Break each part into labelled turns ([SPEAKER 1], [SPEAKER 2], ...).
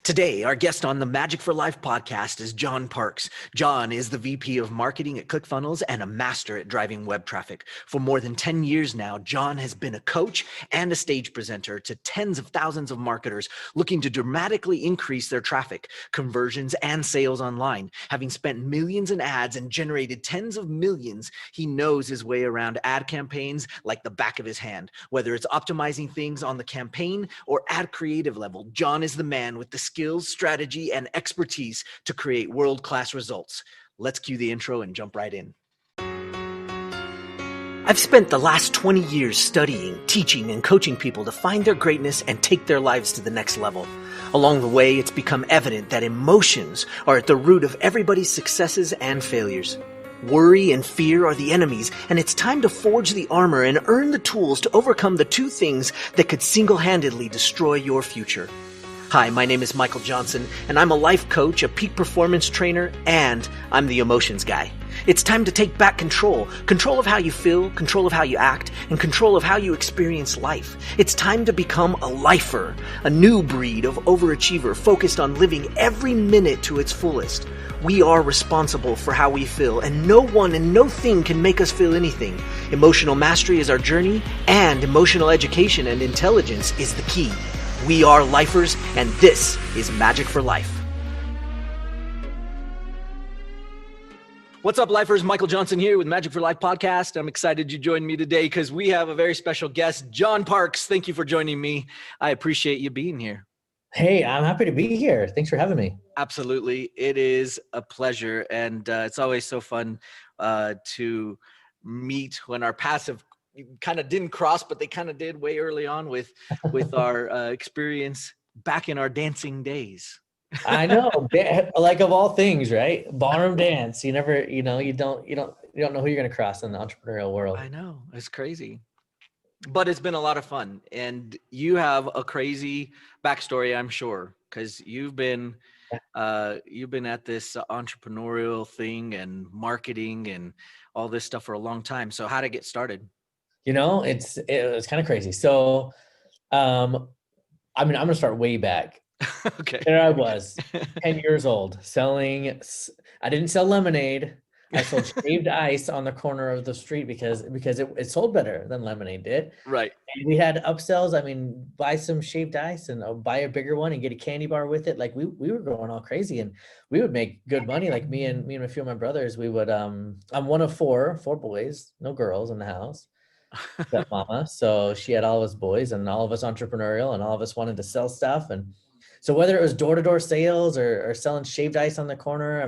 [SPEAKER 1] Today, our guest on the Magic for Life podcast is John Parks. John is the VP of Marketing at Clickfunnels and a master at driving web traffic. For more than 10 years now, John has been a coach and a stage presenter to tens of thousands of marketers looking to dramatically increase their traffic, conversions, and sales online. Having spent millions in ads and generated tens of millions, he knows his way around ad campaigns like the back of his hand. Whether it's optimizing things on the campaign or ad creative level, John is the man with the skills, strategy, and expertise to create world-class results. Let's cue the intro and jump right in. I've spent the last 20 years studying, teaching, and coaching people to find their greatness and take their lives to the next level. Along the way, it's become evident that emotions are at the root of everybody's successes and failures. Worry and fear are the enemies, and it's time to forge the armor and earn the tools to overcome the two things that could single-handedly destroy your future. Hi, my name is Michael Johnson, and I'm a life coach, a peak performance trainer, and I'm the emotions guy. It's time to take back control of how you feel, control of how you act, and control of how you experience life. It's time to become a lifer, a new breed of overachiever focused on living every minute to its fullest. We are responsible for how we feel, and no one and no thing can make us feel anything. Emotional mastery is our journey, and emotional education and intelligence is the key. We are lifers, and this is Magic for Life. What's up, lifers? Michael Johnson here with Magic for Life podcast. I'm excited you joined me today because we have a very special guest, John Parks. Thank you for joining me. I appreciate you being here.
[SPEAKER 2] Hey, I'm happy to be here. Thanks for having me.
[SPEAKER 1] Absolutely. It is a pleasure. And it's always so fun to meet when our paths have kind of didn't cross, but they kind of did way early on with our experience back in our dancing days.
[SPEAKER 2] I know, like of all things, right? Ballroom dance. You never, you don't know who you're going to cross in the entrepreneurial world.
[SPEAKER 1] I know, it's crazy, but it's been a lot of fun. And you have a crazy backstory, I'm sure, because you've been at this entrepreneurial thing and marketing and all this stuff for a long time. So how to get started?
[SPEAKER 2] It was kind of crazy. So, I'm going to start way back.
[SPEAKER 1] Okay.
[SPEAKER 2] There I was, 10 years old, I didn't sell lemonade. I sold shaved ice on the corner of the street because it sold better than lemonade did.
[SPEAKER 1] Right.
[SPEAKER 2] And we had upsells. Buy some shaved ice and buy a bigger one and get a candy bar with it. Like we were going all crazy, and we would make good money. Like me and a few of my brothers, we would, I'm one of four boys, no girls in the house. That mama. So she had all of us boys and all of us entrepreneurial, and all of us wanted to sell stuff. And so whether it was door-to-door sales or selling shaved ice on the corner,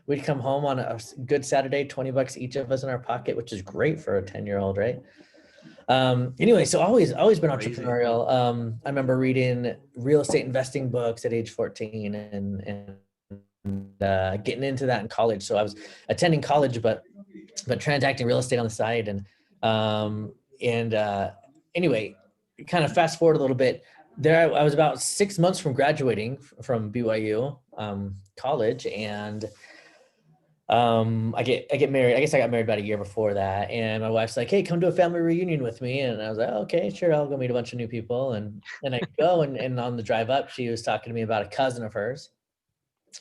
[SPEAKER 2] we'd come home on a good Saturday, $20 each of us in our pocket, which is great for a 10-year-old, right? Anyway, so always been entrepreneurial. I remember reading real estate investing books at age 14 and getting into that in college. So I was attending college, but transacting real estate on the side. Anyway, kind of fast forward a little bit. There, I was about 6 months from graduating from BYU college, and I get married. I guess I got married about a year before that, and my wife's like, "Hey, come to a family reunion with me." And I was like, "Okay, sure, I'll go meet a bunch of new people." And I go, and on the drive up, she was talking to me about a cousin of hers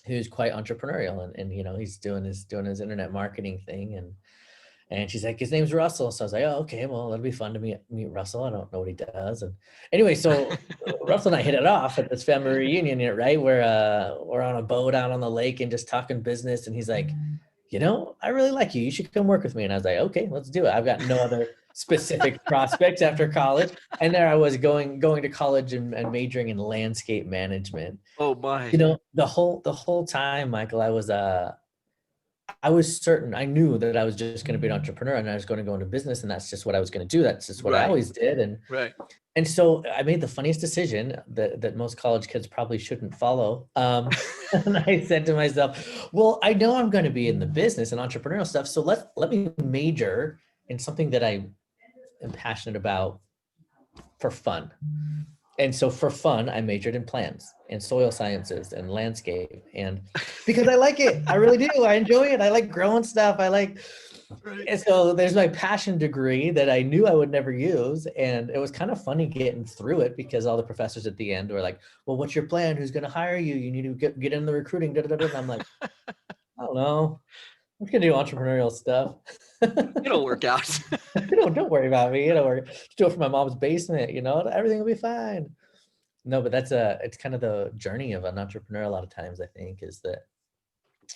[SPEAKER 2] who's quite entrepreneurial, and he's doing his internet marketing thing, and she's like, his name's Russell. So I was like, oh, okay, well, it'll be fun to meet Russell. I don't know what he does. And anyway, so Russell and I hit it off at this family reunion, right? We're on a boat out on the lake and just talking business. And he's like, I really like you. You should come work with me. And I was like, okay, let's do it. I've got no other specific prospects after college. And there I was going to college and majoring in landscape management.
[SPEAKER 1] Oh my.
[SPEAKER 2] The whole time, Michael, I was certain, I knew that I was just going to be an entrepreneur and I was going to go into business, and that's just what I was going to do. That's just what I always did. And so I made the funniest decision that most college kids probably shouldn't follow. And I said to myself, well, I know I'm going to be in the business and entrepreneurial stuff. So let me major in something that I am passionate about for fun. And so for fun, I majored in plants and soil sciences and landscape, and because I like it, I really do. I enjoy it. I like growing stuff. I like
[SPEAKER 1] Right.
[SPEAKER 2] And so there's my passion degree that I knew I would never use. And it was kind of funny getting through it because all the professors at the end were like, well, what's your plan? Who's going to hire you? You need to get in the recruiting. Da, da, da, da. And I'm like, I don't know. I'm going to do entrepreneurial stuff.
[SPEAKER 1] It'll work out.
[SPEAKER 2] Don't worry about me. Just do it for my mom's basement, everything will be fine. No, but it's kind of the journey of an entrepreneur a lot of times, I think, is that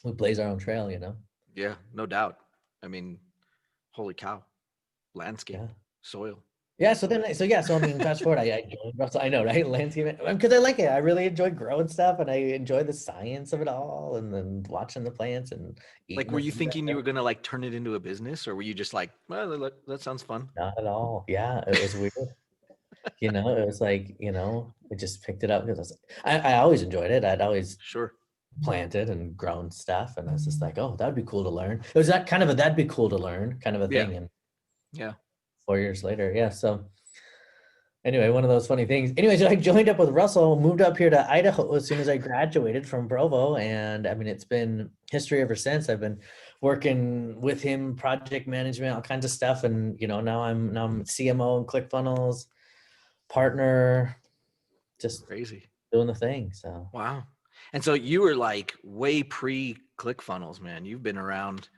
[SPEAKER 2] we blaze our own trail.
[SPEAKER 1] Yeah, no doubt. I mean, holy cow. Landscape,
[SPEAKER 2] Yeah.
[SPEAKER 1] soil.
[SPEAKER 2] Yeah. So I mean, fast forward, I joined Russell. I know, right? Landscape, because I like it. I really enjoy growing stuff and I enjoy the science of it all and then watching the plants and
[SPEAKER 1] Like,
[SPEAKER 2] eating
[SPEAKER 1] were
[SPEAKER 2] the
[SPEAKER 1] you
[SPEAKER 2] food.
[SPEAKER 1] thinking you were going to like turn it into a business, or were you just like, well, that sounds fun?
[SPEAKER 2] Not at all. Yeah. It was weird. It was like, I just picked it up because I always enjoyed it. I'd always
[SPEAKER 1] Sure.
[SPEAKER 2] planted and grown stuff. And I was just like, oh, that'd be cool to learn. It was that kind of that'd be cool to learn kind of a
[SPEAKER 1] Yeah.
[SPEAKER 2] thing. And
[SPEAKER 1] Yeah.
[SPEAKER 2] 4 years later. Yeah. So anyway, one of those funny things. Anyway, so I joined up with Russell, moved up here to Idaho as soon as I graduated from Provo. And I mean, it's been history ever since. I've been working with him, project management, all kinds of stuff. And, now I'm CMO and Clickfunnels, partner, just
[SPEAKER 1] Crazy.
[SPEAKER 2] doing the thing. So
[SPEAKER 1] Wow. And so you were like way pre ClickFunnels, man. You've been around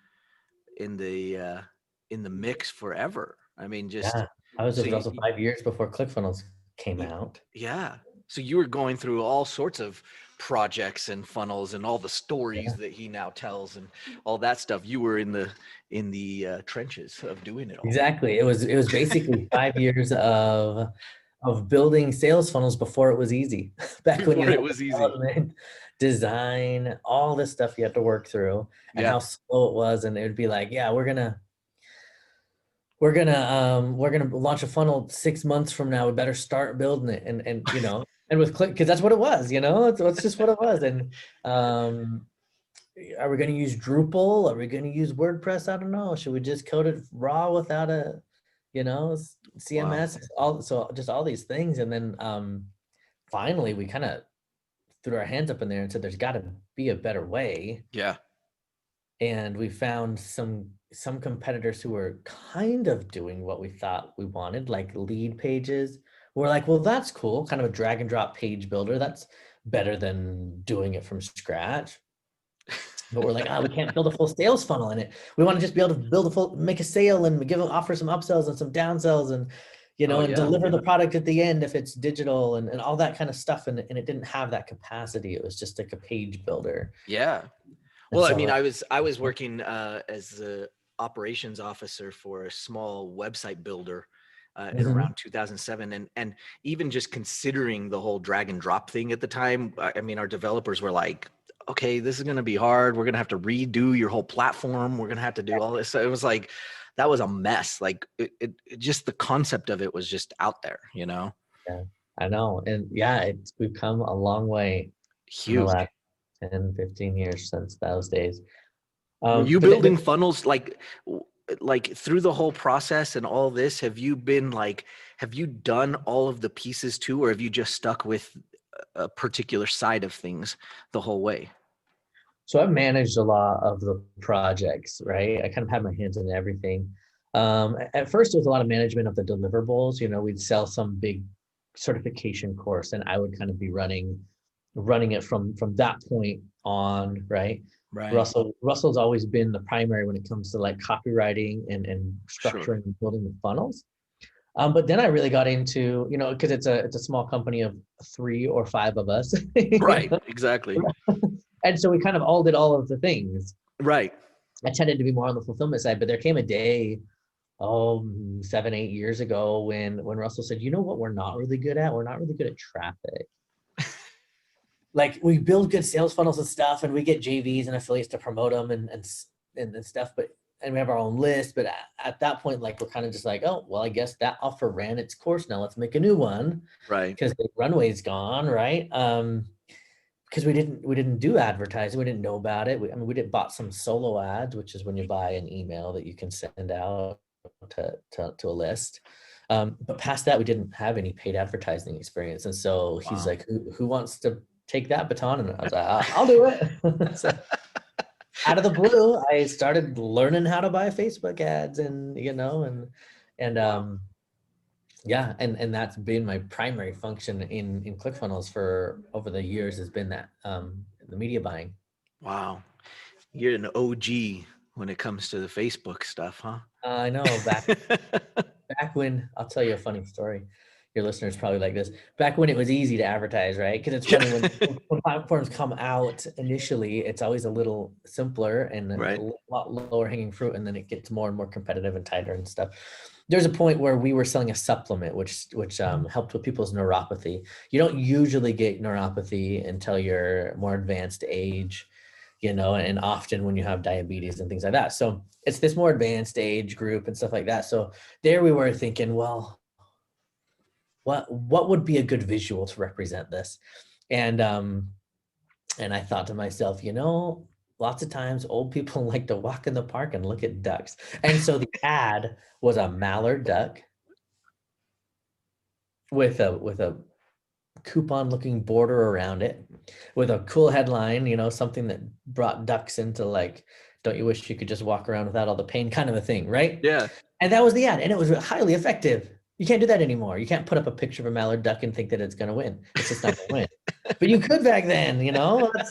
[SPEAKER 1] in the mix forever. I mean, just
[SPEAKER 2] yeah, I was
[SPEAKER 1] so
[SPEAKER 2] with Russell 5 years before Clickfunnels came out.
[SPEAKER 1] yeah. So you were going through all sorts of projects and funnels and all the stories
[SPEAKER 2] Yeah.
[SPEAKER 1] that he now tells and all that stuff. You were in the trenches of doing it all.
[SPEAKER 2] Exactly. It was basically 5 years of building sales funnels before it was easy. Back when you
[SPEAKER 1] Before it
[SPEAKER 2] had
[SPEAKER 1] was easy.
[SPEAKER 2] development, design, all this stuff you had to work through, and
[SPEAKER 1] Yeah.
[SPEAKER 2] how slow it was. And it would be like, yeah, we're gonna launch a funnel 6 months from now. We better start building it. And and with Click, because that's what it was, it's just what it was. And are we going to use Drupal? Are we going to use WordPress? I don't know. Should we just code it raw without a, CMS? Just all these things. And then finally we kind of threw our hands up in there and said, there's got to be a better way.
[SPEAKER 1] Yeah.
[SPEAKER 2] And we found some competitors who were kind of doing what we thought we wanted, like lead pages. We're like, well, that's cool. Kind of a drag and drop page builder. That's better than doing it from scratch. But we're like, we can't build a full sales funnel in it. We want to just be able to make a sale and offer some upsells and some downsells and, deliver the product at the end if it's digital and all that kind of stuff. And it didn't have that capacity. It was just like a page builder.
[SPEAKER 1] Yeah. Well, I mean, I was working as the operations officer for a small website builder in around 2007, and even just considering the whole drag and drop thing at the time, I mean, our developers were like, okay, this is going to be hard. We're going to have to redo your whole platform. We're going to have to do all this. So it was like, that was a mess. Like it just, the concept of it was just out there,
[SPEAKER 2] Yeah, I know. And yeah, we've come a long way.
[SPEAKER 1] Huge.
[SPEAKER 2] In the last 10, 15 years since those days.
[SPEAKER 1] Were you building funnels like through the whole process and all this? Have you done all of the pieces too, or have you just stuck with a particular side of things the whole way?
[SPEAKER 2] So I've managed a lot of the projects, right? I kind of had my hands in everything. At first, it was a lot of management of the deliverables. We'd sell some big certification course, and I would kind of be running it from that point on, right?
[SPEAKER 1] Right.
[SPEAKER 2] Russell's always been the primary when it comes to like copywriting and structuring and building the funnels. But then I really got into, because it's a small company of 3 or 5 of us.
[SPEAKER 1] Right, exactly.
[SPEAKER 2] And so we kind of all did all of the things.
[SPEAKER 1] Right.
[SPEAKER 2] I tended to be more on the fulfillment side, but there came a day, 7, 8 years ago when Russell said, you know what we're not really good at? We're not really good at traffic. Like we build good sales funnels and stuff, and we get JVs and affiliates to promote them and stuff, and we have our own list. But at that point, like we're kind of just like, oh, well, I guess that offer ran its course. Now let's make a new one,
[SPEAKER 1] right?
[SPEAKER 2] Because the runway's gone, right? Because we didn't do advertising, we didn't know about it. We did bought some solo ads, which is when you buy an email that you can send out to a list. But past that, we didn't have any paid advertising experience, and so he's like, who wants to take that baton? And I was like, I'll do it. out of the blue, I started learning how to buy Facebook ads, and and
[SPEAKER 1] Wow.
[SPEAKER 2] yeah, and that's been my primary function in ClickFunnels for over the years, has been that the media buying.
[SPEAKER 1] Wow. You're an OG when it comes to the Facebook stuff, huh?
[SPEAKER 2] I know, back when, I'll tell you a funny story. Your listeners probably like this. Back when it was easy to advertise, right? Because it's funny when,
[SPEAKER 1] Yeah.
[SPEAKER 2] when platforms come out initially, it's always a little simpler and a
[SPEAKER 1] Right.
[SPEAKER 2] lot lower hanging fruit, and then it gets more and more competitive and tighter and stuff. There's a point where we were selling a supplement which helped with people's neuropathy. You don't usually get neuropathy until you're more advanced age, and often when you have diabetes and things like that. So it's this more advanced age group and stuff like that. So there we were thinking, well, what would be a good visual to represent this? And I thought to myself, lots of times old people like to walk in the park and look at ducks. And so the ad was a mallard duck with a coupon looking border around it, with a cool headline, something that brought ducks into, like, don't you wish you could just walk around without all the pain, kind of a thing, right?
[SPEAKER 1] Yeah.
[SPEAKER 2] And that was the ad, and it was highly effective. You can't do that anymore. You can't put up a picture of a mallard duck and think that it's going to win. It's just not going to win. But you could back then,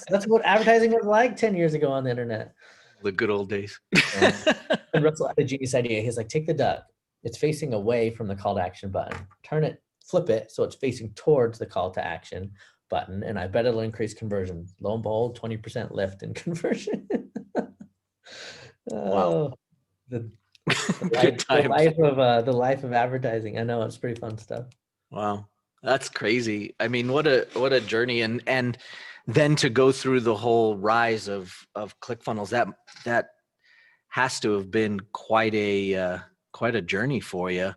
[SPEAKER 2] that's what advertising was like 10 years ago on the internet.
[SPEAKER 1] The good old days.
[SPEAKER 2] Yeah. And Russell had a genius idea. He's like, take the duck. It's facing away from the call to action button. Turn it, flip it so it's facing towards the call to action button, and I bet it'll increase conversion. Lo and behold, 20% lift in conversion.
[SPEAKER 1] Wow.
[SPEAKER 2] Oh, the
[SPEAKER 1] Good times.
[SPEAKER 2] the life of advertising. I know, it's pretty fun stuff.
[SPEAKER 1] Wow. That's crazy. I mean, what a journey, and then to go through the whole rise of ClickFunnels, that has to have been quite a journey for you.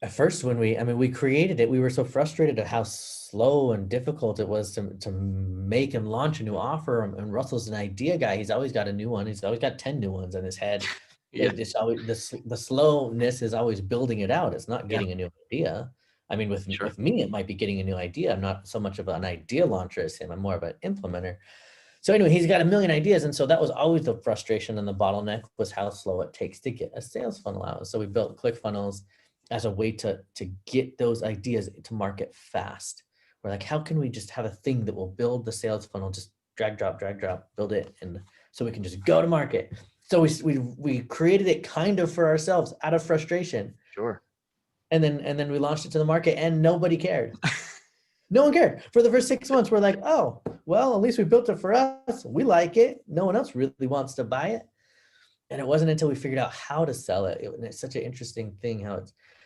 [SPEAKER 2] At first, when we created it, we were so frustrated at how slow and difficult it was to make and launch a new offer. And Russell's an idea guy. He's always got a new one. He's always got 10 new ones in his head.
[SPEAKER 1] Yeah.
[SPEAKER 2] It's always the slowness is always building it out. It's not
[SPEAKER 1] Yeah.
[SPEAKER 2] getting a new idea. I mean, with
[SPEAKER 1] Sure.
[SPEAKER 2] me, it might be getting a new idea. I'm not so much of an idea launcher as him. I'm more of an implementer. So anyway, he's got a million ideas. And so that was always the frustration, and the bottleneck was how slow it takes to get a sales funnel out. So we built ClickFunnels as a way to get those ideas to market fast. We're like, how can we just have a thing that will build the sales funnel, just drag, drop, build it, and so we can just go to market. So we created it kind of for ourselves out of frustration.
[SPEAKER 1] Sure.
[SPEAKER 2] And then we launched it to the market, and nobody cared. No one cared. For the first 6 months, we're like, oh, well, at least we built it for us. We like it. No one else really wants to buy it. And it wasn't until we figured out how to sell it. And it's such an interesting thing how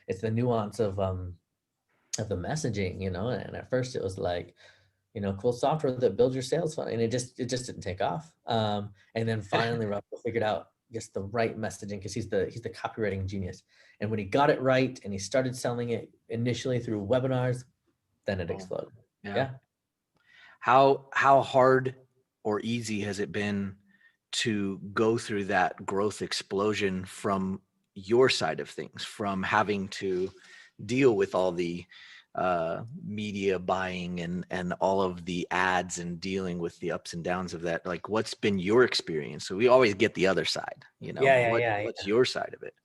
[SPEAKER 2] it's the nuance of the messaging, And at first it was like, cool software that builds your sales funnel, and it just didn't take off. And then finally Russell figured out just the right messaging, because he's the copywriting genius. And when he got it right and he started selling it initially through webinars, then it exploded. Yeah.
[SPEAKER 1] How hard or easy has it been to go through that growth explosion from your side of things, from having to deal with all the media buying and all of the ads and dealing with the ups and downs of that? Like, what's been your experience? So we always get the other side, what's your side of it?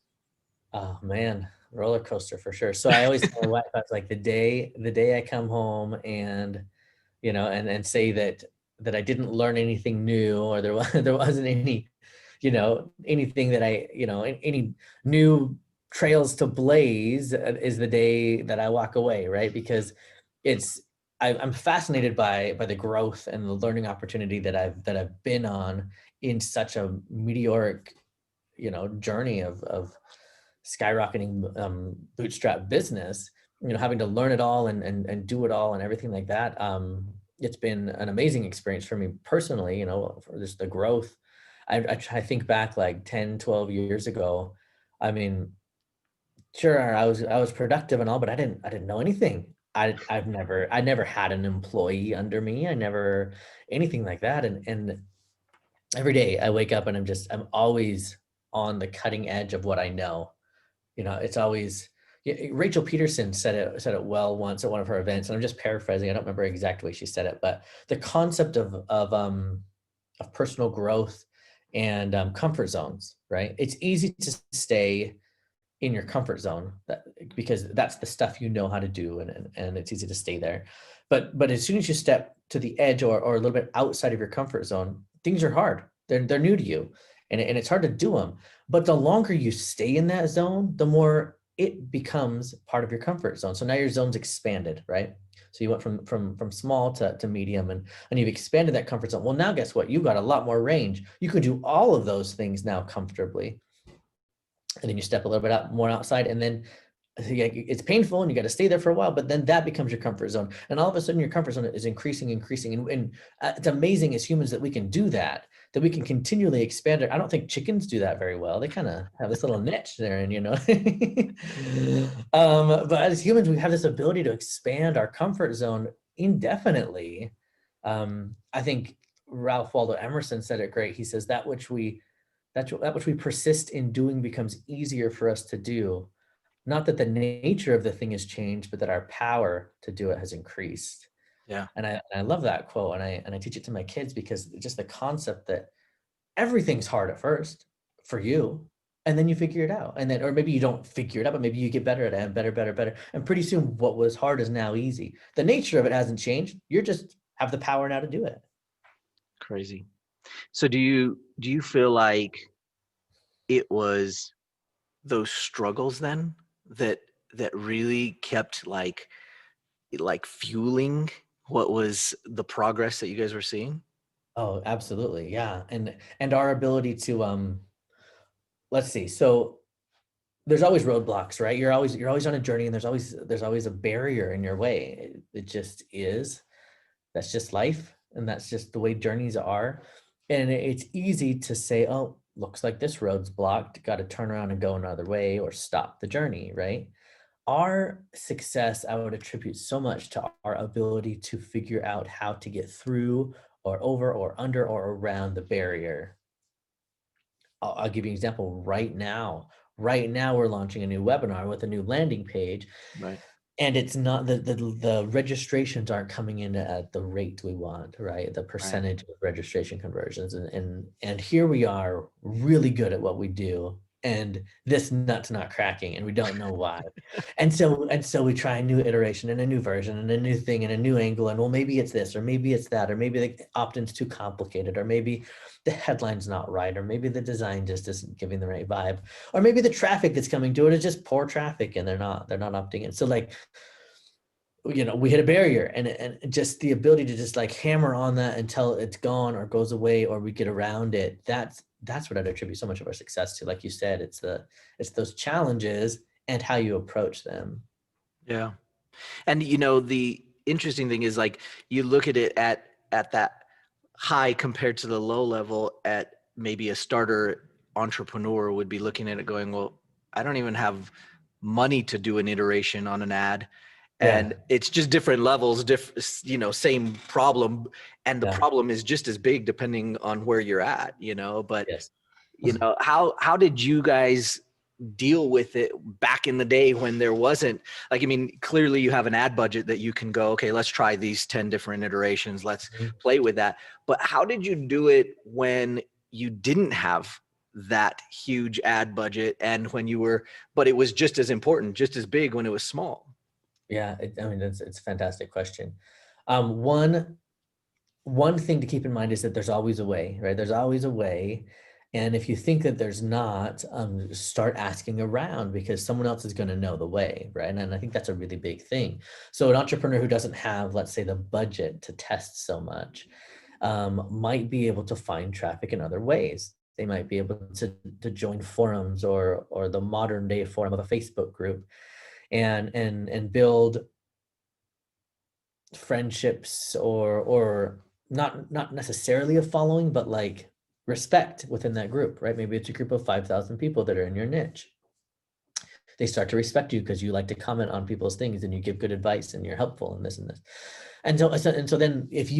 [SPEAKER 2] Oh man, roller coaster for sure. So I always tell my wife, I was like, the day I come home and and say that I didn't learn anything new, or there wasn't any, anything that any new trails to blaze, is the day that I walk away, right? Because I'm fascinated by the growth and the learning opportunity that I've been on in such a meteoric, journey of skyrocketing bootstrap business, having to learn it all and do it all and everything like that. It's been an amazing experience for me personally, for just the growth. I think back like 10, 12 years ago. I mean, sure, I was productive and all, but I didn't know anything. I never had an employee under me. I never anything like that. And every day I wake up and I'm always on the cutting edge of what I know. It's always, Rachel Peterson said it well once at one of her events, and I'm just paraphrasing. I don't remember exactly the way she said it, but the concept of personal growth and comfort zones, right? It's easy to stay in your comfort zone because that's the stuff you know how to do, and it's easy to stay there. But as soon as you step to the edge or a little bit outside of your comfort zone, things are hard. They're new to you, and it's hard to do them. But the longer you stay in that zone, the more it becomes part of your comfort zone. So now your zone's expanded, right? So you went from small to medium, and you've expanded that comfort zone. Well, now guess what? You've got a lot more range. You can do all of those things now comfortably. And then you step a little bit out more outside, and then it's painful and you got to stay there for a while, but then that becomes your comfort zone. And all of a sudden your comfort zone is increasing. And it's amazing as humans that we can do that we can continually expand it. I don't think chickens do that very well. They kind of have this little niche there, and but as humans, we have this ability to expand our comfort zone indefinitely. I think Ralph Waldo Emerson said it great. He says that which we persist in doing becomes easier for us to do. Not that the nature of the thing has changed, but that our power to do it has increased.
[SPEAKER 1] Yeah.
[SPEAKER 2] And I love that quote, and I teach it to my kids, because just the concept that everything's hard at first for you, and then you figure it out, and then, or maybe you don't figure it out, but maybe you get better at it, and better. And pretty soon what was hard is now easy. The nature of it hasn't changed. You just have the power now to do it.
[SPEAKER 1] Crazy. So do you feel like it was those struggles then that really kept like fueling what was the progress that you guys were seeing?
[SPEAKER 2] Oh, absolutely. Yeah. And our ability to, let's see. So there's always roadblocks, right? You're always on a journey, and there's always a barrier in your way. It just is. That's just life. And that's just the way journeys are. And it's easy to say, oh, looks like this road's blocked. Got to turn around and go another way, or stop the journey, right? Our success, I would attribute so much to our ability to figure out how to get through or over or under or around the barrier. I'll give you an example right now. Right now, we're launching a new webinar with a new landing page.
[SPEAKER 1] Right.
[SPEAKER 2] And it's not the registrations aren't coming in at the rate we want, right? The percentage of registration conversions. And here we are, really good at what we do, and this nut's not cracking, and we don't know why. And so we try a new iteration and a new version and a new thing and a new angle, and well, maybe it's this, or maybe it's that, or maybe the opt-in's too complicated, or maybe the headline's not right, or maybe the design just isn't giving the right vibe, or maybe the traffic that's coming to it is just poor traffic and they're not opting in. So like, we hit a barrier, and just the ability to just like hammer on that until it's gone or goes away, or we get around it. That's what I'd attribute so much of our success to. Like you said, it's those challenges and how you approach them.
[SPEAKER 1] Yeah. And the interesting thing is, like, you look at it at that high compared to the low level, at maybe a starter entrepreneur would be looking at it going, well, I don't even have money to do an iteration on an ad. And
[SPEAKER 2] Yeah.
[SPEAKER 1] it's just different levels, same problem. And the problem is just as big depending on where you're at, but
[SPEAKER 2] Yes.
[SPEAKER 1] how did you guys deal with it back in the day when there wasn't, like, I mean, clearly you have an ad budget that you can go, okay, let's try these 10 different iterations. Let's play with that. But how did you do it when you didn't have that huge ad budget, and when you were, but it was just as important, just as big when it was small?
[SPEAKER 2] Yeah. It's a fantastic question. One thing to keep in mind is that there's always a way, right? There's always a way. And if you think that there's not, start asking around, because someone else is going to know the way, right? And I think that's a really big thing. So an entrepreneur who doesn't have, let's say, the budget to test so much, might be able to find traffic in other ways. They might be able to join forums or the modern day forum of a Facebook group, and build friendships, or not necessarily a following, but like respect within that group, right? Maybe it's a group of 5,000 people that are in your niche. They start to respect you because you like to comment on people's things, and you give good advice, and you're helpful, and this and this. And so then if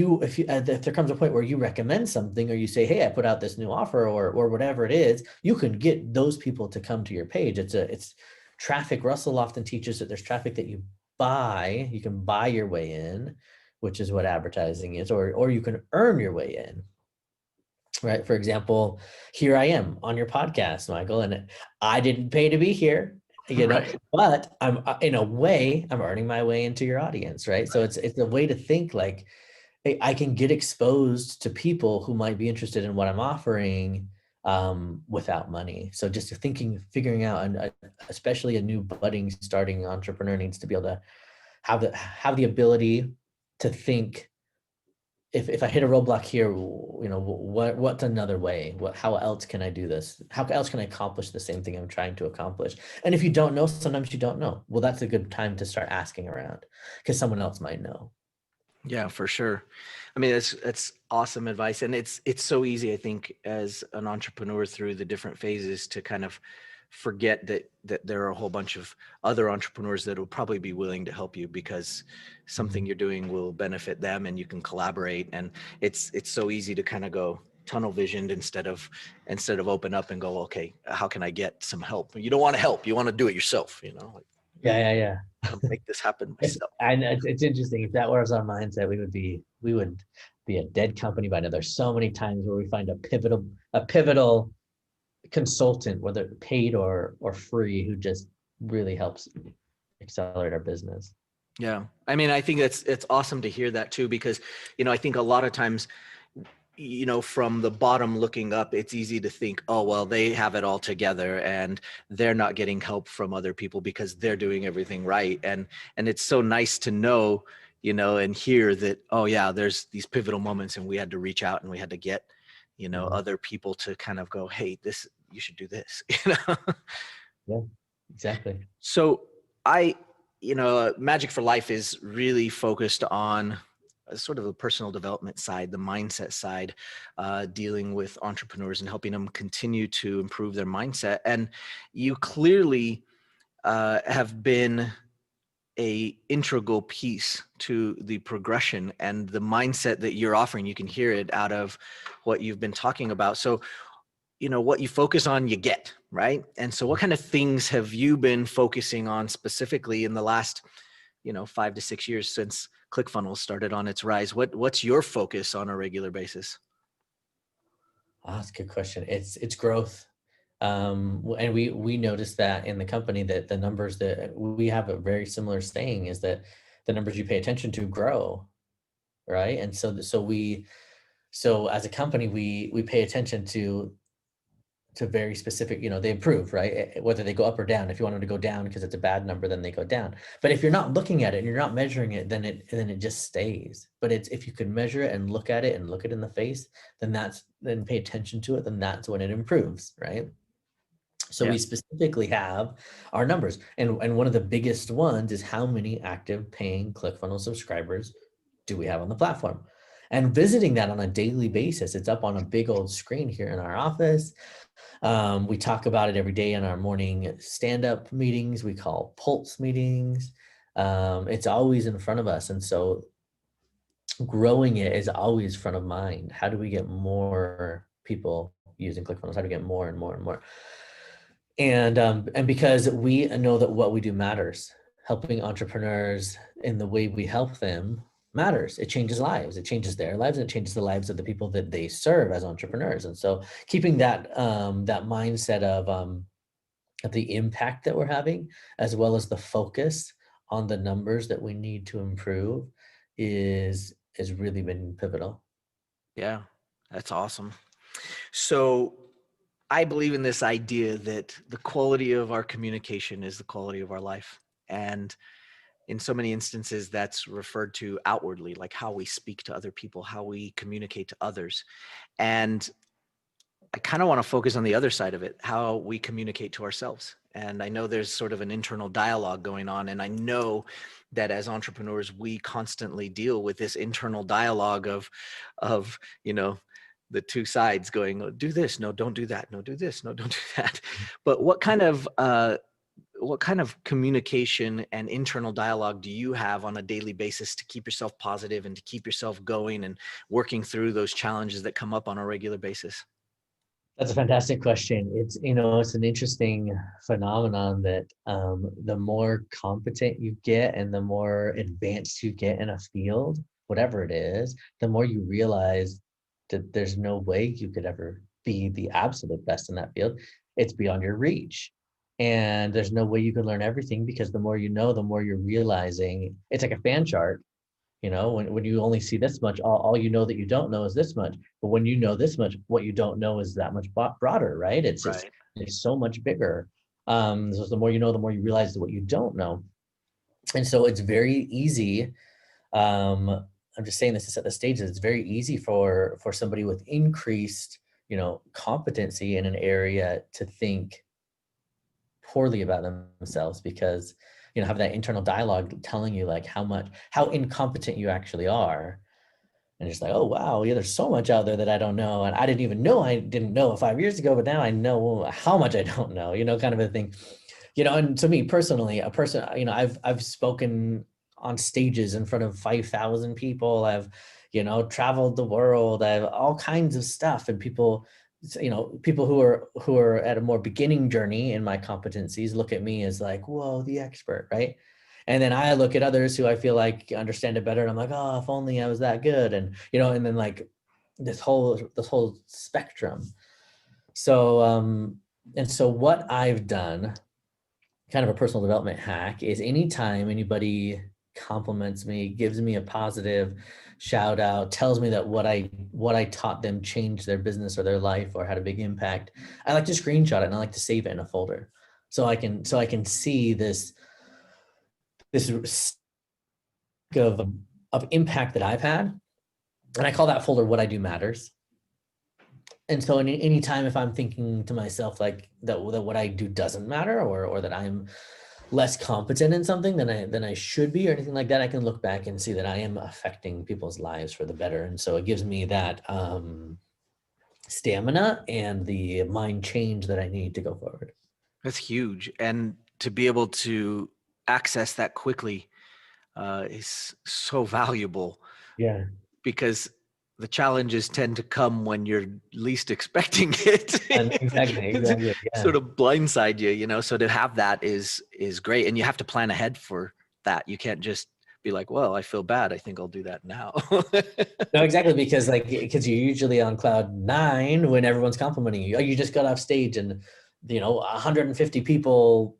[SPEAKER 2] there comes a point where you recommend something, or you say, hey, I put out this new offer, or whatever it is, you can get those people to come to your page. It's traffic. Russell often teaches that there's traffic that you can buy your way in, which is what advertising is, or you can earn your way in. right? For example, here I am on your podcast, Michael, and I didn't pay to be here,
[SPEAKER 1] Right.
[SPEAKER 2] but I'm in a way, I'm earning my way into your audience, right? So it's a way to think like, hey, I can get exposed to people who might be interested in what I'm offering without money. So just figuring out, and especially a new budding, starting entrepreneur needs to be able to have the ability to think, if I hit a roadblock here, what's another way? How else can I do this? How else can I accomplish the same thing I'm trying to accomplish? And if you don't know, sometimes you don't know. Well, that's a good time to start asking around, because someone else might know.
[SPEAKER 1] Yeah, for sure. I mean, that's awesome advice, and it's so easy, I think, as an entrepreneur through the different phases to kind of forget that there are a whole bunch of other entrepreneurs that will probably be willing to help you because something you're doing will benefit them, and you can collaborate. And it's so easy to kind of go tunnel visioned instead of open up and go, okay, how can I get some help? You don't want to help, you want to do it yourself. Like,
[SPEAKER 2] Yeah.
[SPEAKER 1] I'll make this happen
[SPEAKER 2] It's,
[SPEAKER 1] myself.
[SPEAKER 2] and it's interesting. If that was our mindset, we would be a dead company by now. There's so many times where we find a pivotal consultant, whether paid or free, who just really helps accelerate our business.
[SPEAKER 1] Yeah. I mean, I think it's awesome to hear that too, because, I think a lot of times, from the bottom looking up, it's easy to think, oh, well, they have it all together and they're not getting help from other people because they're doing everything right. And it's so nice to know, and hear that, oh yeah, there's these pivotal moments and we had to reach out and we had to get, other people to kind of go, hey, you should do this.
[SPEAKER 2] Yeah, exactly.
[SPEAKER 1] So I, Magic for Life is really focused on sort of the personal development side, the mindset side, dealing with entrepreneurs and helping them continue to improve their mindset. And you clearly have been a integral piece to the progression and the mindset that you're offering. You can hear it out of what you've been talking about. So what you focus on, you get, right? And so what kind of things have you been focusing on specifically in the last, 5 to 6 years since Clickfunnels started on its rise? What's your focus on a regular basis?
[SPEAKER 2] Oh, that's a good question. It's growth. And we noticed that in the company, that the numbers that we have, a very similar saying, is that the numbers you pay attention to grow, right? And so as a company, we pay attention to very specific, they improve, right? Whether they go up or down. If you want them to go down because it's a bad number, then they go down. But if you're not looking at it and you're not measuring it, then it just stays. But if you can measure it and look at it and look it in the face, then pay attention to it, then that's when it improves, right? So
[SPEAKER 1] Yeah.
[SPEAKER 2] we specifically have our numbers, and one of the biggest ones is how many active paying ClickFunnels subscribers do we have on the platform. And visiting that on a daily basis, it's up on a big old screen here in our office. We talk about it every day in our morning stand-up meetings. We call pulse meetings. It's always in front of us. And so growing it is always front of mind. How do we get more people using ClickFunnels? How do we get more and more and more? And because we know that what we do matters, helping entrepreneurs in the way we help them matters. It changes lives. It changes their lives, and it changes the lives of the people that they serve as entrepreneurs. And so keeping that mindset of the impact that we're having, as well as the focus on the numbers that we need to improve, is really been pivotal.
[SPEAKER 1] Yeah. That's awesome. So I believe in this idea that the quality of our communication is the quality of our life. And in so many instances, that's referred to outwardly, like how we speak to other people, how we communicate to others. And I kind of want to focus on the other side of it, how we communicate to ourselves. And I know there's sort of an internal dialogue going on. And I know that as entrepreneurs, we constantly deal with this internal dialogue of, the two sides going, oh, do this, no, don't do that, no, do this, no, don't do that. But what kind of communication and internal dialogue do you have on a daily basis to keep yourself positive and to keep yourself going and working through those challenges that come up on a regular basis?
[SPEAKER 2] That's a fantastic question. It's an interesting phenomenon that the more competent you get and the more advanced you get in a field, whatever it is, the more you realize There's no way you could ever be the absolute best in that field. It's beyond your reach. And there's no way you can learn everything, because the more you know, the more you're realizing. It's like a fan chart. When you only see this much, all you know that you don't know is this much. But when you know this much, what you don't know is that much broader, right?
[SPEAKER 1] Right.
[SPEAKER 2] It's so much bigger. So the more you know, the more you realize what you don't know. And so it's very easy. Um, I'm just saying this to set the stage. It's very easy for somebody with increased, competency in an area to think poorly about themselves, because have that internal dialogue telling you like how incompetent you actually are. And it's like, oh wow, yeah, there's so much out there that I don't know, and I didn't know 5 years ago, but now I know how much I don't know, kind of a thing. And to me personally, a person, I've spoken on stages in front of 5,000 people. I've traveled the world. I have all kinds of stuff, and people who are at a more beginning journey in my competencies look at me as like, whoa, the expert, right? And then I look at others who I feel like understand it better, and I'm like, oh, if only I was that good. And and then like this whole spectrum. So and so what I've done, kind of a personal development hack, is anytime anybody compliments me, gives me a positive shout out, tells me that what I taught them changed their business or their life or had a big impact, I like to screenshot it and I like to save it in a folder, so I can see this of impact that I've had. And I call that folder "What I Do Matters." And so any time if I'm thinking to myself like that what I do doesn't matter, or that I'm less competent in something than I should be, or anything like that, I can look back and see that I am affecting people's lives for the better. And so it gives me that stamina and the mind change that I need to go forward.
[SPEAKER 1] That's huge. And to be able to access that quickly is so valuable,
[SPEAKER 2] Yeah,
[SPEAKER 1] because the challenges tend to come when you're least expecting it.
[SPEAKER 2] and exactly, yeah.
[SPEAKER 1] Sort of blindside you, so to have that is great. And you have to plan ahead for that. You can't just be like, well, I feel bad, I think I'll do that now.
[SPEAKER 2] No, exactly, because you're usually on cloud nine when everyone's complimenting you. Oh, you just got off stage, and 150 people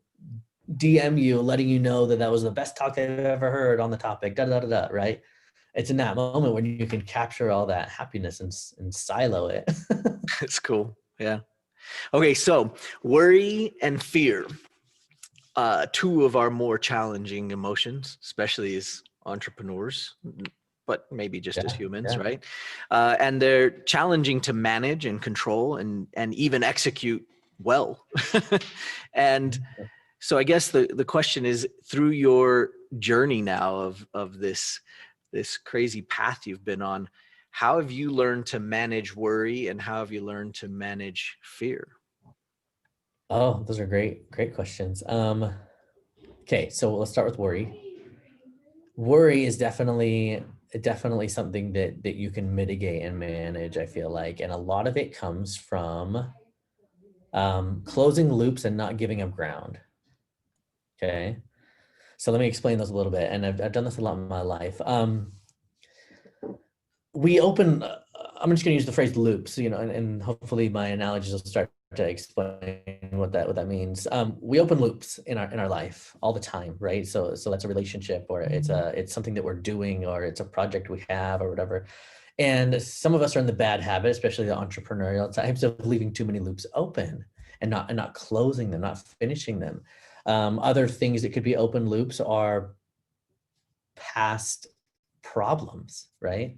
[SPEAKER 2] DM you, letting you know that was the best talk they've ever heard on the topic. Da da da da. Right? It's in that moment when you can capture all that happiness and silo it.
[SPEAKER 1] It's cool. Yeah. Okay, so worry and fear, two of our more challenging emotions, especially as entrepreneurs, but maybe just as
[SPEAKER 2] Yeah,
[SPEAKER 1] humans,
[SPEAKER 2] yeah.
[SPEAKER 1] right? And they're challenging to manage and control and even execute well. And so I guess the question is, through your journey now of this crazy path you've been on, how have you learned to manage worry, and how have you learned to manage fear?
[SPEAKER 2] Oh, those are great questions. Okay, so let's start with worry. Worry is definitely something that you can mitigate and manage, I feel like, and a lot of it comes from closing loops and not giving up ground. Okay, so let me explain those a little bit, and I've done this a lot in my life. We open, I'm just going to use the phrase loops, and hopefully my analogies will start to explain what that means. We open loops in our life all the time, right? So that's a relationship, or it's something that we're doing, or it's a project we have, or whatever. And some of us are in the bad habit, especially the entrepreneurial types, of leaving too many loops open and not closing them, not finishing them. Other things that could be open loops are past problems, right?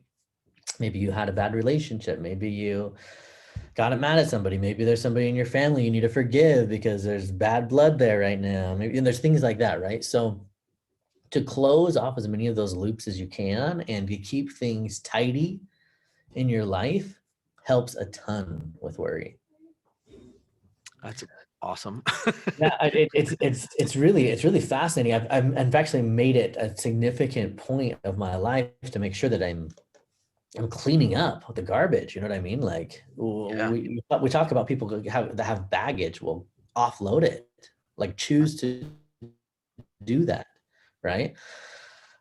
[SPEAKER 2] Maybe you had a bad relationship. Maybe you got mad at somebody. Maybe there's somebody in your family you need to forgive because there's bad blood there right now. Maybe, and there's things like that, right? So to close off as many of those loops as you can and to keep things tidy in your life helps a ton with worry.
[SPEAKER 1] That's awesome.
[SPEAKER 2] Yeah, it's really fascinating. I've actually made it a significant point of my life to make sure that I'm cleaning up the garbage. You know what I mean? Like
[SPEAKER 1] Yeah.
[SPEAKER 2] we talk about people that have baggage. Well, offload it. Like choose to do that, right?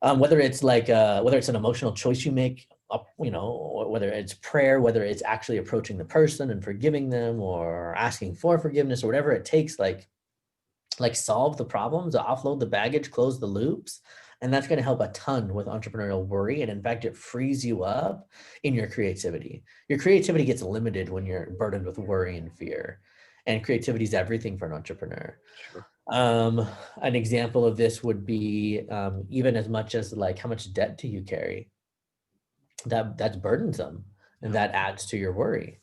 [SPEAKER 2] Whether it's an emotional choice you make whether it's prayer, whether it's actually approaching the person and forgiving them or asking for forgiveness or whatever it takes, like solve the problems, offload the baggage, close the loops. And that's going to help a ton with entrepreneurial worry. And in fact, it frees you up in your creativity. Your creativity gets limited when you're burdened with worry and fear. And creativity is everything for an entrepreneur.
[SPEAKER 1] Sure.
[SPEAKER 2] An example of this would be even as much as like, how much debt do you carry? That's burdensome, and that adds to your worry.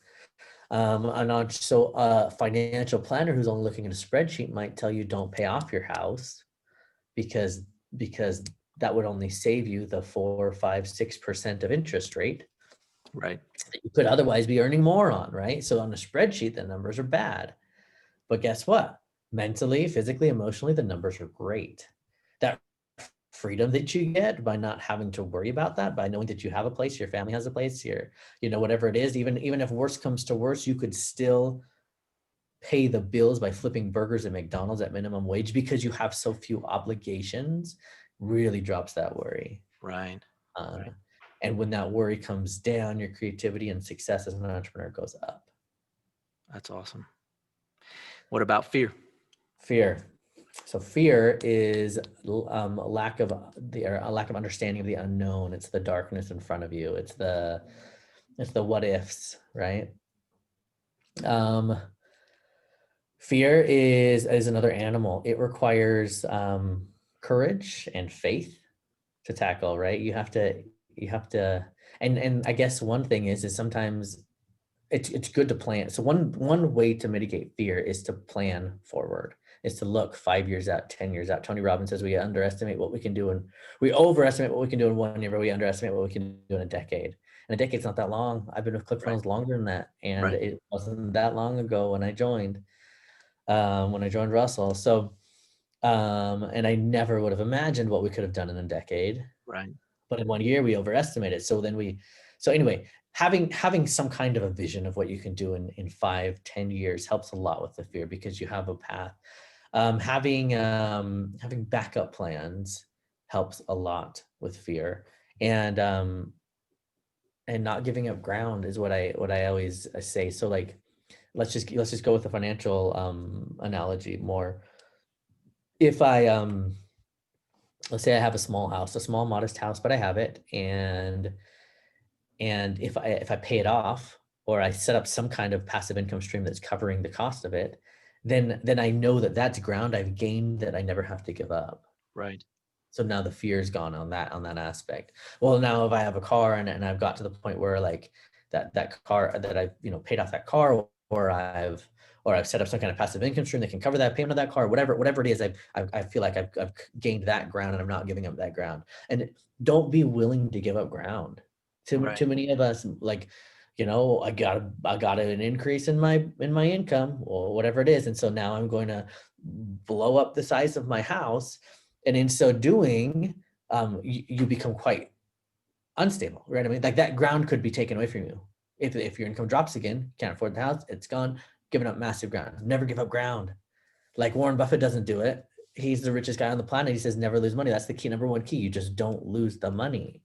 [SPEAKER 2] A financial planner who's only looking at a spreadsheet might tell you don't pay off your house because that would only save you the 4, 5, 6% of interest rate
[SPEAKER 1] Right.
[SPEAKER 2] that you could otherwise be earning more on, right? So on a spreadsheet, the numbers are bad. But guess what? Mentally, physically, emotionally, the numbers are great. That freedom that you get by not having to worry about that, by knowing that you have a place, your family has a place, whatever it is, even if worse comes to worse, you could still pay the bills by flipping burgers at McDonald's at minimum wage because you have so few obligations, really drops that worry.
[SPEAKER 1] Right. Right.
[SPEAKER 2] And when that worry comes down, your creativity and success as an entrepreneur goes up.
[SPEAKER 1] That's awesome. What about fear?
[SPEAKER 2] Fear. So fear is a lack of understanding of the unknown. It's the darkness in front of you. It's the what ifs, right? Fear is another animal. It requires courage and faith to tackle, right? You have to, and I guess one thing is sometimes it's good to plan. So one way to mitigate fear is to plan forward, is to look 5 years out, 10 years out. Tony Robbins says we underestimate what we can do, and we overestimate what we can do in 1 year, but we underestimate what we can do in a decade. And a decade's not that long. I've been with Clickfunnels longer than that, and it wasn't that long ago when I joined Russell. So, and I never would have imagined what we could have done in a decade.
[SPEAKER 1] Right.
[SPEAKER 2] But in 1 year we overestimated. So anyway, having some kind of a vision of what you can do in 5, 10 years helps a lot with the fear because you have a path. Having backup plans helps a lot with fear, and not giving up ground is what I always say. So like, let's just go with the financial analogy more. If I let's say I have a small house, a small modest house, but I have it, and if I pay it off, or I set up some kind of passive income stream that's covering the cost of it, then I know that that's ground I've gained that I never have to give up.
[SPEAKER 1] Right.
[SPEAKER 2] So now the fear is gone on that aspect. Well, now if I have a car and I've got to the point where like that car that I've paid off that car, or I've set up some kind of passive income stream that can cover that payment of that car, whatever it is, I feel like I've gained that ground and I'm not giving up that ground. And don't be willing to give up ground. Too many of us, like, I got an increase in my income or whatever it is, and so now I'm going to blow up the size of my house, and in so doing, you become quite unstable, right? I mean, like that ground could be taken away from you if your income drops again, can't afford the house, it's gone. Giving up massive ground. Never give up ground. Like Warren Buffett doesn't do it. He's the richest guy on the planet. He says never lose money. That's the key, number one key. You just don't lose the money.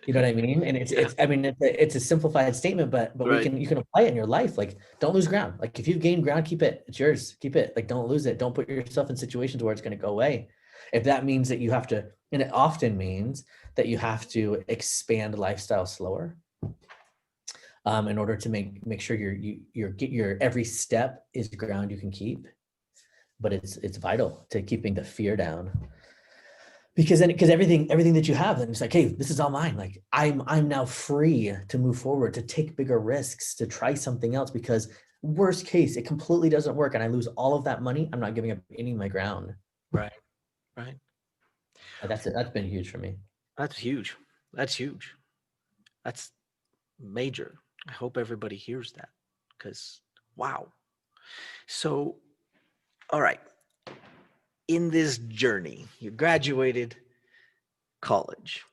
[SPEAKER 2] You know what I mean? And it's a simplified statement, but you can apply it in your life. Like, don't lose ground. Like, if you've gained ground, keep it. It's yours. Keep it. Like, don't lose it. Don't put yourself in situations where it's going to go away. If that means that you have to, and it often means that you have to expand lifestyle slower, in order to make sure your every step is ground you can keep, but it's vital to keeping the fear down. Because everything that you have, then it's like, hey, this is all mine. Like I'm now free to move forward, to take bigger risks, to try something else, because worst case, it completely doesn't work and I lose all of that money. I'm not giving up any of my ground.
[SPEAKER 1] Right.
[SPEAKER 2] That's been huge for me.
[SPEAKER 1] That's huge. That's major. I hope everybody hears that, because wow. So, all right. In this journey, you graduated college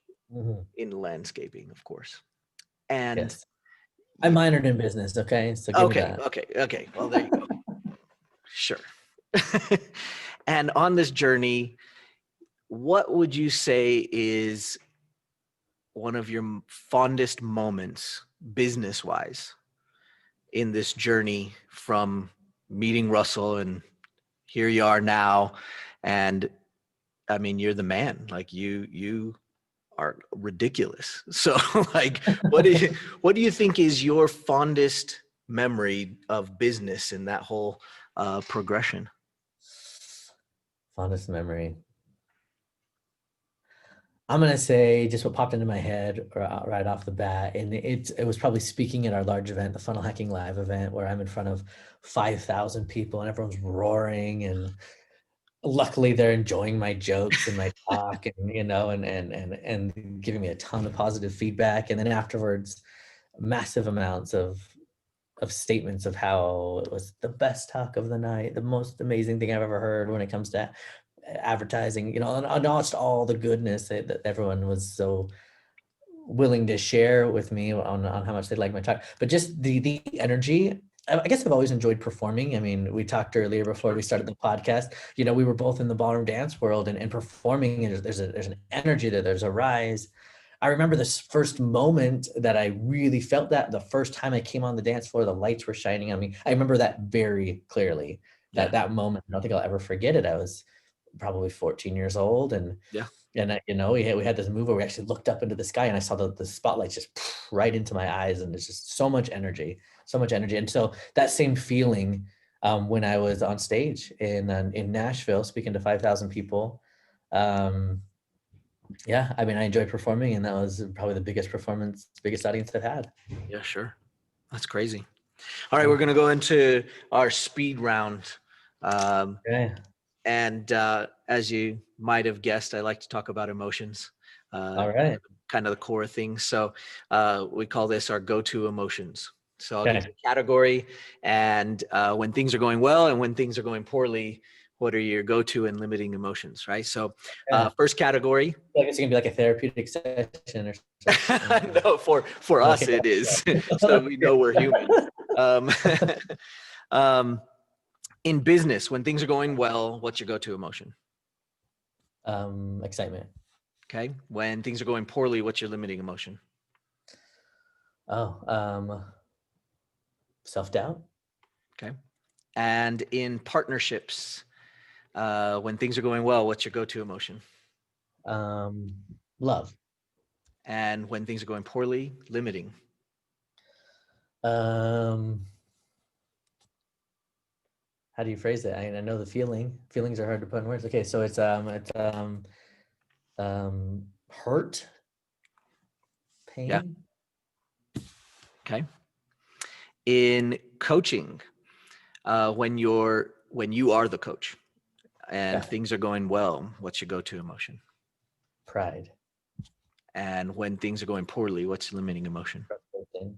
[SPEAKER 1] in landscaping, of course. And
[SPEAKER 2] yes. I minored in business. Okay. So
[SPEAKER 1] okay. Well, there you go. Sure. And on this journey, what would you say is one of your fondest moments business wise in this journey from meeting Russell and here you are now. And I mean, you're the man. Like you are ridiculous. So like, what do you think is your fondest memory of business in that whole progression?
[SPEAKER 2] Fondest memory. I'm gonna say just what popped into my head right off the bat, and it was probably speaking at our large event, the Funnel Hacking Live event, where I'm in front of 5,000 people and everyone's roaring, and luckily they're enjoying my jokes and my talk, and and giving me a ton of positive feedback, and then afterwards, massive amounts of statements of how it was the best talk of the night, the most amazing thing I've ever heard when it comes to advertising, and not all the goodness that everyone was so willing to share with me on how much they like my talk, but just the energy. I guess I've always enjoyed performing. I mean, we talked earlier before we started the podcast, we were both in the ballroom dance world, and performing, and there's an energy there, there's a rise. I remember this first moment that I really felt that the first time I came on the dance floor, the lights were shining on me. I remember that very clearly.
[SPEAKER 1] Yeah.
[SPEAKER 2] That moment, I don't think I'll ever forget it. I was probably 14 years old, and
[SPEAKER 1] Yeah.
[SPEAKER 2] we had this move where we actually looked up into the sky, and I saw the spotlight just right into my eyes, and there's just so much energy. And so that same feeling when I was on stage in Nashville speaking to 5,000 people. Yeah, I mean, I enjoyed performing, and that was probably the biggest audience I've had.
[SPEAKER 1] Yeah, sure. That's crazy. All right, we're going to go into our speed round.
[SPEAKER 2] Okay.
[SPEAKER 1] And as you might have guessed, I like to talk about emotions.
[SPEAKER 2] All right.
[SPEAKER 1] Kind of the core thing. So we call this our go-to emotions. So I'll
[SPEAKER 2] Okay.
[SPEAKER 1] give you a category, and when things are going well and when things are going poorly, what are your go-to and limiting emotions, right? So first category.
[SPEAKER 2] I guess it can be like a therapeutic session or something.
[SPEAKER 1] No, for us it is. So we know we're human. In business, when things are going well, what's your go-to emotion?
[SPEAKER 2] Excitement.
[SPEAKER 1] Okay. When things are going poorly, what's your limiting emotion?
[SPEAKER 2] Self-doubt.
[SPEAKER 1] Okay. And in partnerships, when things are going well, what's your go-to emotion?
[SPEAKER 2] Love.
[SPEAKER 1] And when things are going poorly, limiting.
[SPEAKER 2] How do you phrase it? I know the feeling. Feelings are hard to put in words. Okay, so it's hurt, pain.
[SPEAKER 1] Yeah. Okay. In coaching, when you are the coach and things are going well, what's your go-to emotion?
[SPEAKER 2] Pride.
[SPEAKER 1] And when things are going poorly, what's your limiting emotion?
[SPEAKER 2] Frustration.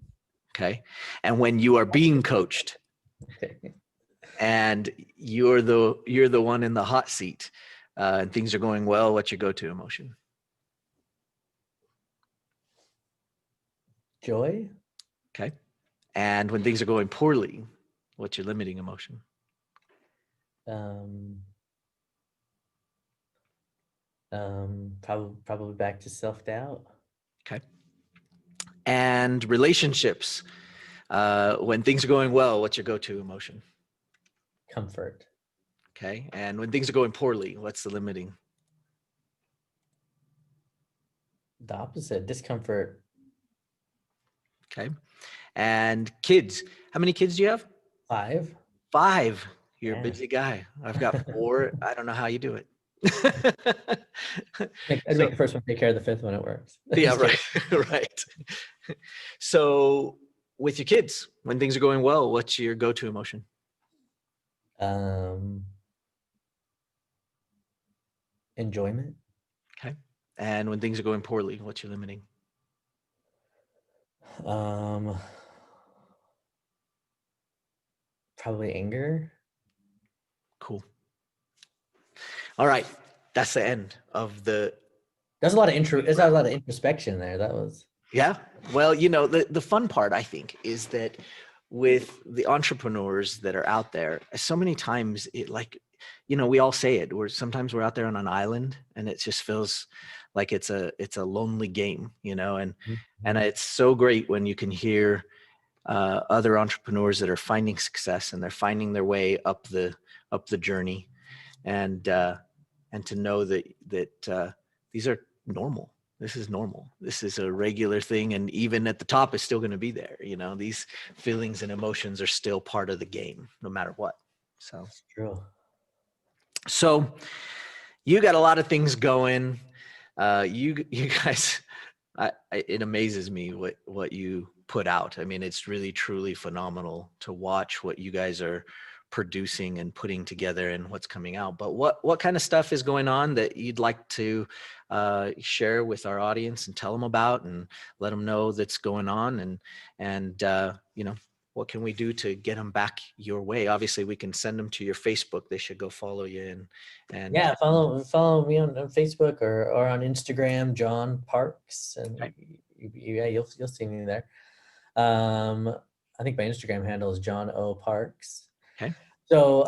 [SPEAKER 1] Okay. And when you are being coached and you're the one in the hot seat, and things are going well, what's your go-to emotion?
[SPEAKER 2] Joy.
[SPEAKER 1] Okay. And when things are going poorly, what's your limiting emotion?
[SPEAKER 2] Probably back to self-doubt.
[SPEAKER 1] Okay. And relationships, when things are going well, what's your go-to emotion?
[SPEAKER 2] Comfort.
[SPEAKER 1] Okay. And when things are going poorly, what's the limiting?
[SPEAKER 2] The opposite, discomfort.
[SPEAKER 1] Okay. And kids, how many kids do you have?
[SPEAKER 2] 5.
[SPEAKER 1] 5. You're
[SPEAKER 2] Yeah.
[SPEAKER 1] a busy guy. I've got 4. I don't know how you do it.
[SPEAKER 2] I'd make the first one take care of the 5th when it works.
[SPEAKER 1] Yeah, right. Right. So with your kids, when things are going well, what's your go-to emotion?
[SPEAKER 2] Enjoyment.
[SPEAKER 1] Okay. And when things are going poorly, what's your limiting?
[SPEAKER 2] Probably anger.
[SPEAKER 1] Cool. All right. That's the end of the.
[SPEAKER 2] There's a lot of introspection there. That was.
[SPEAKER 1] Yeah. Well, the fun part, I think, is that with the entrepreneurs that are out there, so many times we all say it. Sometimes we're out there on an island, and it just feels like it's a lonely game, and it's so great when you can hear other entrepreneurs that are finding success and they're finding their way up the journey, and to know that these are normal. This is normal. This is a regular thing, and even at the top, it's still going to be there. These feelings and emotions are still part of the game, no matter what. So
[SPEAKER 2] It's true.
[SPEAKER 1] So you got a lot of things going. You guys, it amazes me what you put out. I mean, it's really, truly phenomenal to watch what you guys are producing and putting together and what's coming out. But what kind of stuff is going on that you'd like to share with our audience and tell them about and let them know that's going on, and what can we do to get them back your way? Obviously, we can send them to your Facebook. They should go follow you and
[SPEAKER 2] Yeah, follow me on Facebook or on Instagram, John Parks, and
[SPEAKER 1] okay.
[SPEAKER 2] yeah, you'll see me there. I think my Instagram handle is John O Parks.
[SPEAKER 1] Okay.
[SPEAKER 2] So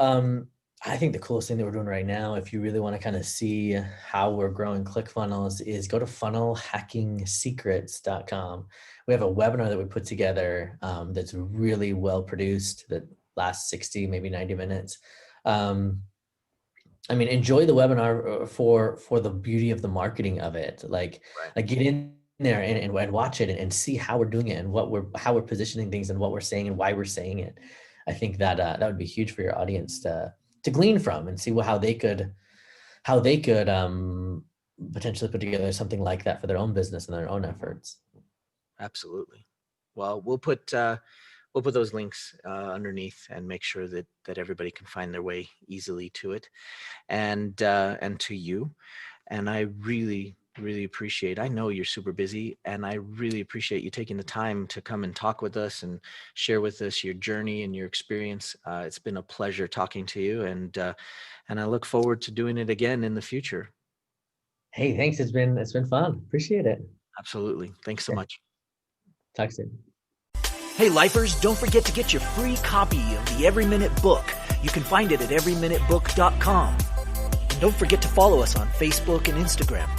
[SPEAKER 2] I think the coolest thing that we're doing right now, if you really want to kind of see how we're growing ClickFunnels, is go to funnelhackingsecrets.com. We have a webinar that we put together that's really well produced, that lasts 60, maybe 90 minutes. I mean, enjoy the webinar for the beauty of the marketing of it. Like get in there and watch it and see how we're doing it and how we're positioning things and what we're saying and why we're saying it. I think that that would be huge for your audience to glean from and see how they could potentially put together something like that for their own business and their own efforts.
[SPEAKER 1] Absolutely. Well, we'll put those links underneath and make sure that everybody can find their way easily to it, and to you. And I really, really appreciate, I know you're super busy, and I really appreciate you taking the time to come and talk with us and share with us your journey and your experience. It's been a pleasure talking to you, and I look forward to doing it again in the future.
[SPEAKER 2] Hey, thanks. It's been fun. Appreciate it.
[SPEAKER 1] Absolutely. Thanks so much.
[SPEAKER 2] Talk soon.
[SPEAKER 1] Hey, lifers, don't forget to get your free copy of the Every Minute book. You can find it at everyminutebook.com. And don't forget to follow us on Facebook and Instagram.